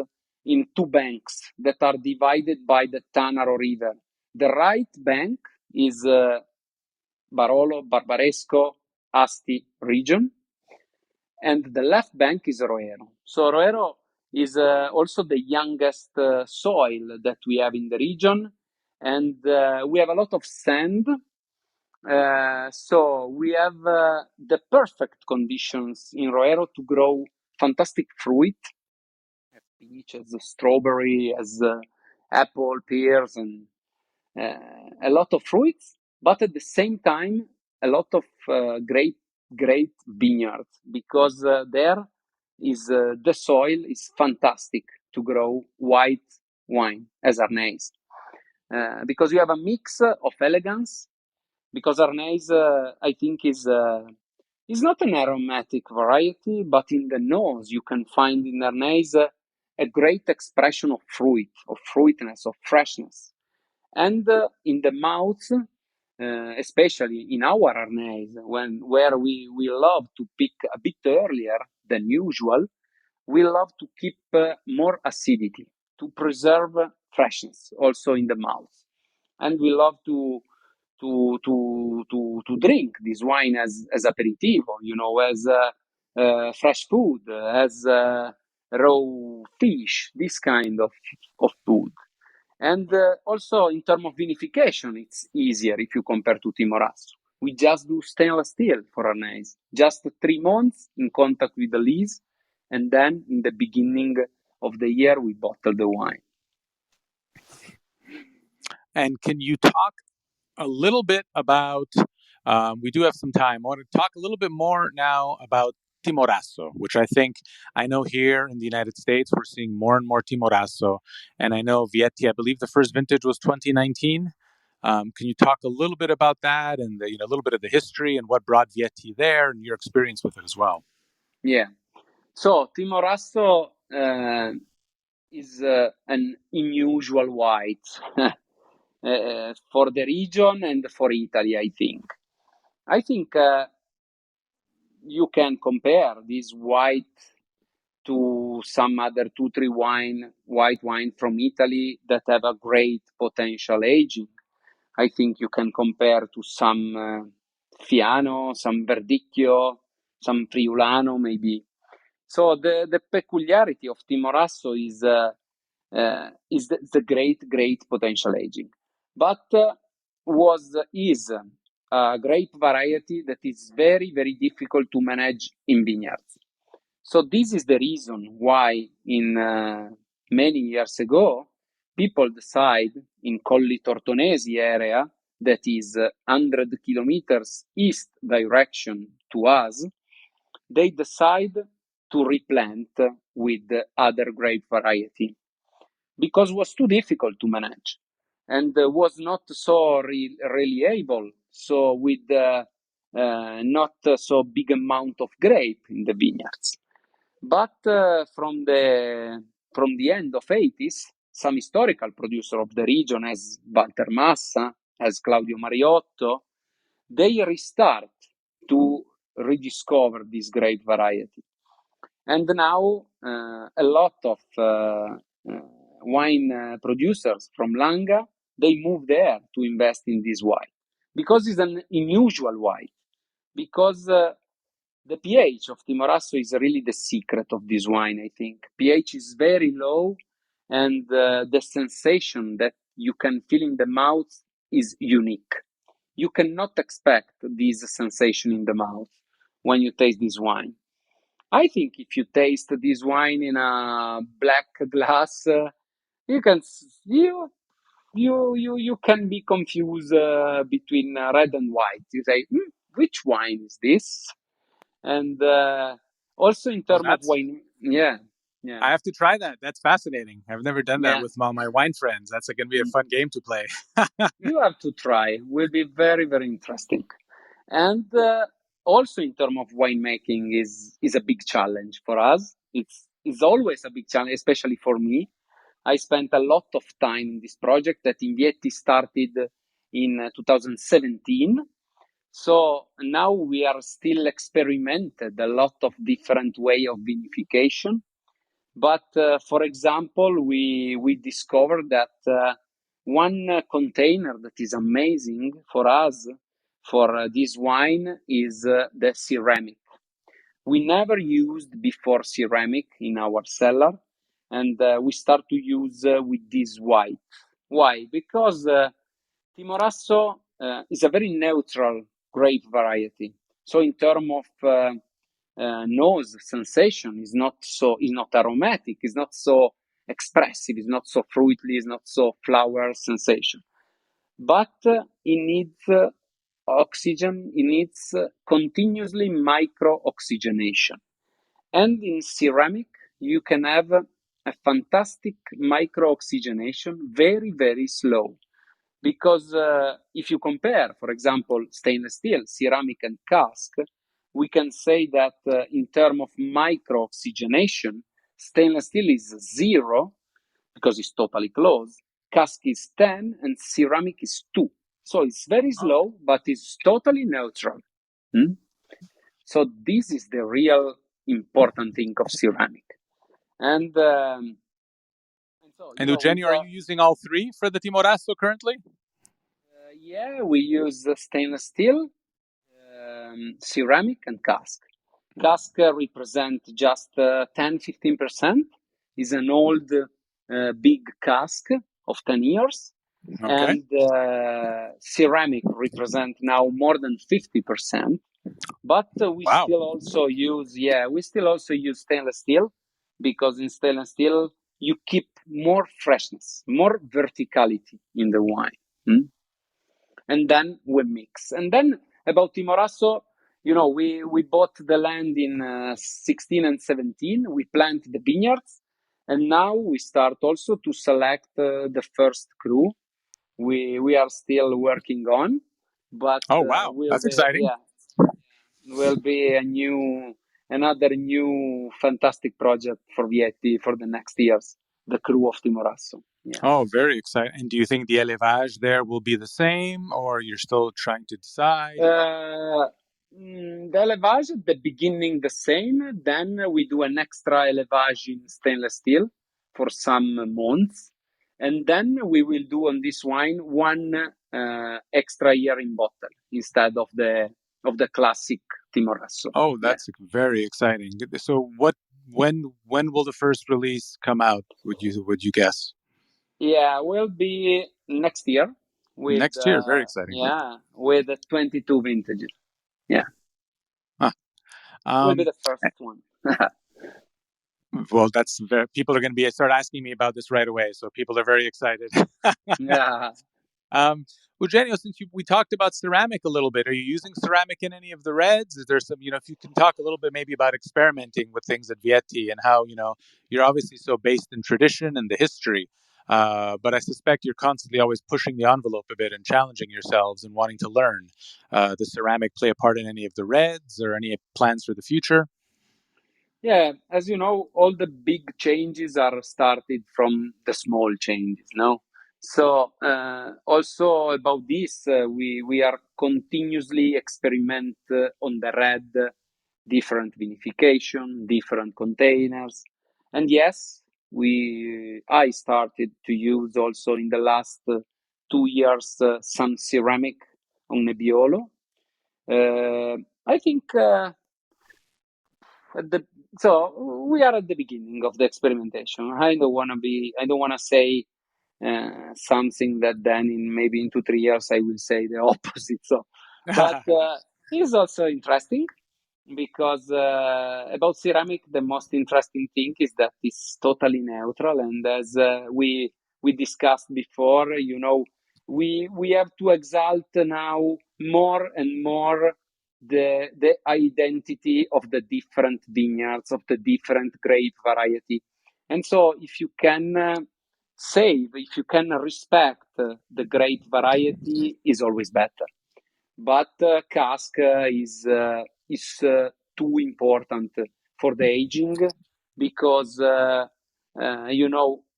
in two banks that are divided by the Tanaro River. The right bank is Barolo, Barbaresco, Asti region, and the left bank is Roero. So Roero is also the youngest soil that we have in the region, and we have a lot of sand. So we have the perfect conditions in Roero to grow fantastic fruit, as peach, as strawberry, as apple, pears, and a lot of fruits, but at the same time, a lot of great vineyards, because there is the soil is fantastic to grow white wine as Arnese, because you have a mix of elegance. Because Arnese, I think, is not an aromatic variety, but in the nose you can find in Arnese a great expression of fruit, of fruitness, of freshness. And in the mouth, especially in our Arnese, where we love to pick a bit earlier than usual, we love to keep more acidity to preserve freshness also in the mouth. And we love to drink this wine as aperitivo, as fresh food, as raw fish, this kind of food. And also in terms of vinification, it's easier if you compare to Timorasso. We just do stainless steel for Arnese, just 3 months in contact with the lees, and then in the beginning of the year we bottle the wine. And can you talk a little bit about, we do have some time, I want to talk a little bit more now about Timorasso, which I know here in the United States, we're seeing more and more Timorasso. And I know Vietti, I believe the first vintage was 2019. Can you talk a little bit about that and a little bit of the history and what brought Vietti there and your experience with it as well? Yeah. So Timorasso is an unusual white for the region and for Italy, I think. I think you can compare this white to some other 2-3 white wine from Italy that have a great potential aging. I think you can compare to some Fiano, some Verdicchio, some Friulano maybe. So the peculiarity of Timorasso is the great potential aging, but is a grape variety that is very, very difficult to manage in vineyards. So this is the reason why in many years ago, people decide in Colli Tortonesi area, that is 100 kilometers east direction to us, they decide to replant with other grape variety because it was too difficult to manage and was not so really able. So with not so big amount of grape in the vineyards. But from the end of 80s, some historical producer of the region, as Walter Massa, as Claudio Mariotto, they restart to rediscover this grape variety. And now a lot of wine producers from Langa, they move there to invest in this wine because it's an unusual wine. Because the pH of Timorasso is really the secret of this wine, I think. pH is very low, and the sensation that you can feel in the mouth is unique. You cannot expect this sensation in the mouth when you taste this wine. I think if you taste this wine in a black glass, you can you can be confused between red and white. You say, which wine is this? And also in Well, terms of wine, yeah. I have to try that. That's fascinating. I've never done that Yeah. with all my wine friends. That's going to be a fun game to play. You have to try. Will be very, very interesting. And also in terms of winemaking is a big challenge for us. It's always a big challenge, especially for me. I spent a lot of time in this project that in Vietti started in 2017. So now we are still experimented a lot of different way of vinification. But for example, we discovered that one container that is amazing for us for this wine is the ceramic. We never used before ceramic in our cellar, and we start to use with this white. Why? Because Timorasso is a very neutral grape variety. So in terms of nose sensation, is not aromatic, is not so expressive, is not so fruity, is not so flower sensation. But it needs oxygen, it needs continuously micro oxygenation. And in ceramic, you can have a fantastic micro oxygenation, very, very slow. Because if you compare, for example, stainless steel, ceramic, and cask, we can say that in terms of micro oxygenation, stainless steel is 0 because it's totally closed, cask is 10, and ceramic is 2. So it's very slow, but it's totally neutral. So this is the real important thing of ceramic. And so, And Eugenio, are you using all three for the Timorasso currently? yeah, we use stainless steel, ceramic, and cask. Cask represent just 10-15%. Is an old big cask of 10 years. Okay. And ceramic represent now more than 50%. But we still also use stainless steel, because in stainless steel you keep more freshness, more verticality in the wine. And then we mix. And then about Timorasso, we bought the land in 16 and 17. We planted the vineyards, and now we start also to select the first crew. We are still working on, but that's exciting. Will be another new fantastic project for Vietti for the next years. The crew of Timorasso. Yeah. Oh, very exciting. And do you think the élevage there will be the same, or you're still trying to decide? The élevage at the beginning the same. Then we do an extra élevage in stainless steel for some months. And then we will do on this wine one extra year in bottle instead of the classic Timorasso. Oh, that's very exciting. So when will the first release come out, would you guess? Yeah, will be next year. Next year, very exciting. Yeah, with the 22 vintages. Yeah. Will be the first one. Well, people are going to start asking me about this right away. So people are very excited. Yeah. Eugenio, since we talked about ceramic a little bit, are you using ceramic in any of the reds? Is there some, if you can talk a little bit maybe about experimenting with things at Vietti and how, you're obviously so based in tradition and the history, but I suspect you're constantly always pushing the envelope a bit and challenging yourselves and wanting to learn. Does ceramic play a part in any of the reds or any plans for the future? Yeah, as you know, all the big changes are started from the small changes, no? So also about this, we are continuously experiment on the red, different vinification, different containers, and yes, I started to use also in the last 2 years some ceramic on Nebbiolo. I think. At the so we are at the beginning of the experimentation. I don't want to say something that then in maybe in 2 3 years I will say the opposite. So but it is also interesting because about ceramic the most interesting thing is that it's totally neutral, and as we discussed before, we have to exalt now more and more the identity of the different vineyards, of the different grape variety. And so if you can if you can respect the grape variety, is always better. But cask is too important for the aging because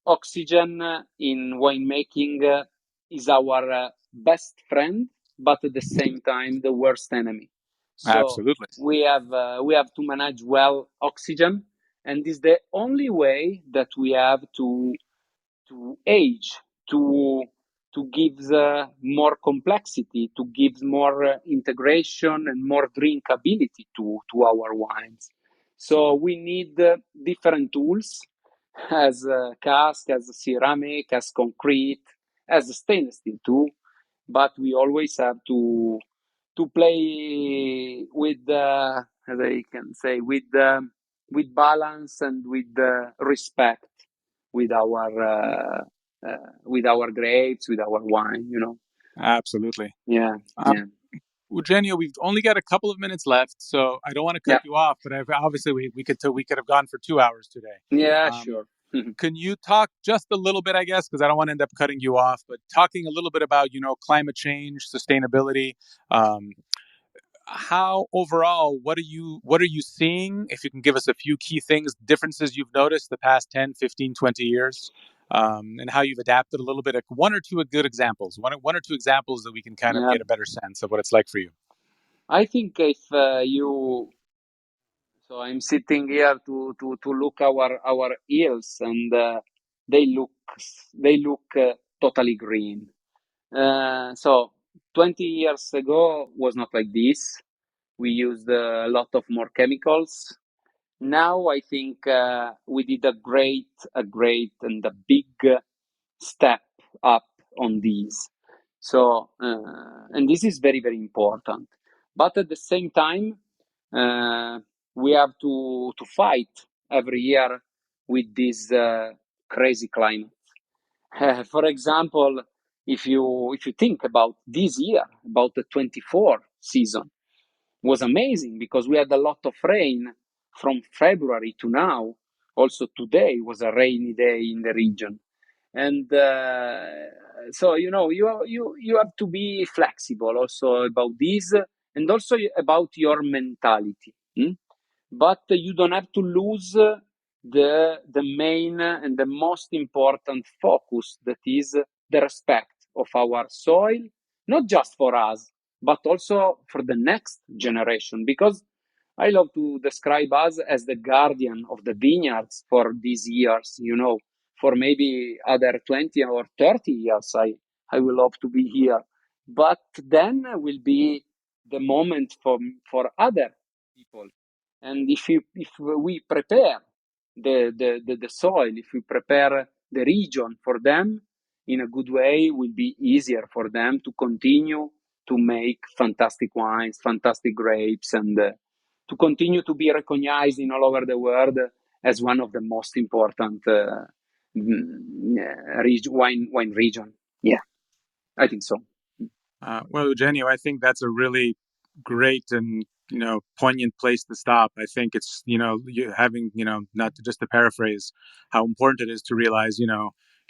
oxygen in winemaking is our best friend, but at the same time the worst enemy. So Absolutely. we have to manage well oxygen, and this is the only way that we have to age, to to give more complexity, to give more integration and more drinkability to our wines. So we need different tools, as cask, as ceramic, as concrete, as stainless steel too. But we always have to play with, as I can say, with balance and with respect with our grapes, with our wine. Absolutely. Yeah, Um, yeah, Eugenio, we've only got a couple of minutes left, so I don't want to cut yeah, you off. But obviously, we could have gone for 2 hours today. yeah. Um, Sure. can you talk just a little bit, I guess, because I don't want to end up cutting you off, but talking a little bit about climate change, sustainability. Um, how overall, what are you seeing? If you can give us a few key things, differences you've noticed the past 10, 15, 20 years, and how you've adapted a little bit. One or two good examples, one or two examples that we can kind of Yeah, get a better sense of what it's like for you. I think if you so I'm sitting here to look our hills, and they look totally green. So 20 years ago was not like this. We used a lot of more chemicals. Now I think we did a great and a big step up on these. So and this is very very important. But at the same time, uh, we have to fight every year with this crazy climate. For example, if you think about this year, about the 24 season, was amazing because we had a lot of rain from February to now. Also today was a rainy day in the region, and so you have to be flexible also about this, and also about your mentality. But you don't have to lose the main and the most important focus, that is the respect of our soil, not just for us but also for the next generation, because I love to describe us as the guardian of the vineyards for these years, for maybe other 20 or 30 years. I will love to be here, but then will be the moment for other people. And if we prepare the soil, if we prepare the region for them in a good way, will be easier for them to continue to make fantastic wines, fantastic grapes, and to continue to be recognized in all over the world as one of the most important wine region. Yeah. I think so. Well, Eugenio, I think that's a really great and poignant place to stop. I think it's you having not to just to paraphrase how important it is to realize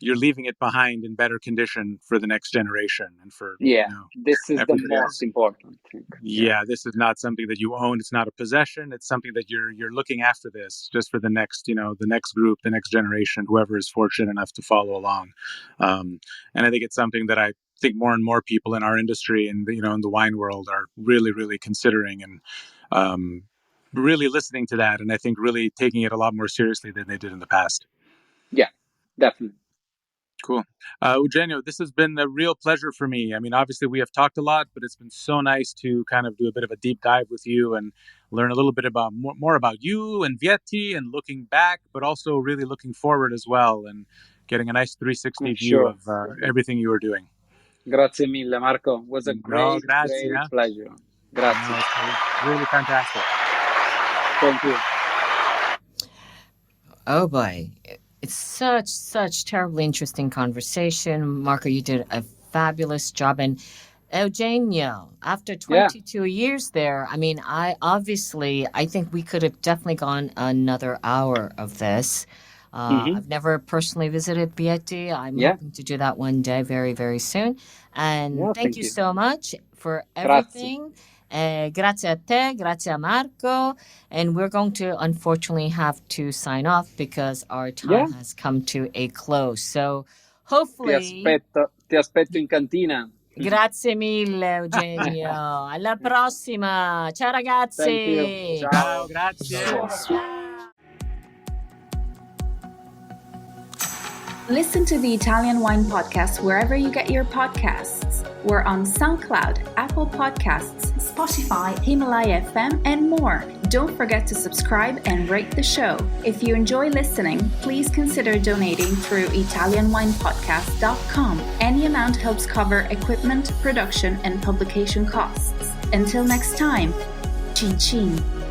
you're leaving it behind in better condition for the next generation and for Yeah, this is the everybody most else. important thing. Yeah, this is not something that you own. It's not a possession. It's something that you're looking after this just for the next the next group, the next generation, whoever is fortunate enough to follow along. And I think it's something that I think more and more people in our industry and in the wine world are really considering and really listening to that. And I think really taking it a lot more seriously than they did in the past. Yeah, definitely. Cool. Eugenio, this has been a real pleasure for me. I mean, obviously we have talked a lot, but it's been so nice to kind of do a bit of a deep dive with you and learn a little bit about more about you and Vietti and looking back, but also really looking forward as well and getting a nice 360 view Sure. of everything you are doing. Grazie mille, Marco. It was a No, great grazie. pleasure. Grazie. No, it's really fantastic. Thank you. Oh boy. It's such terribly interesting conversation. Marco, you did a fabulous job. And Eugenio, after 22 years there, I mean, I think we could have definitely gone another hour of this. I've never personally visited Vietti. I'm hoping to do that one day very, very soon. And thank you so much for everything. Grazie a te, grazie a Marco. And we're going to unfortunately have to sign off because our time has come to a close. So hopefully... Ti aspetto in cantina. Grazie mille, Eugenio. Alla prossima. Ciao ragazzi. Thank you. Ciao, grazie. Listen to the Italian Wine Podcast wherever you get your podcasts. We're on SoundCloud, Apple Podcasts, Spotify, Himalaya FM, and more. Don't forget to subscribe and rate the show. If you enjoy listening, please consider donating through ItalianWinePodcast.com. Any amount helps cover equipment, production, and publication costs. Until next time, cin cin.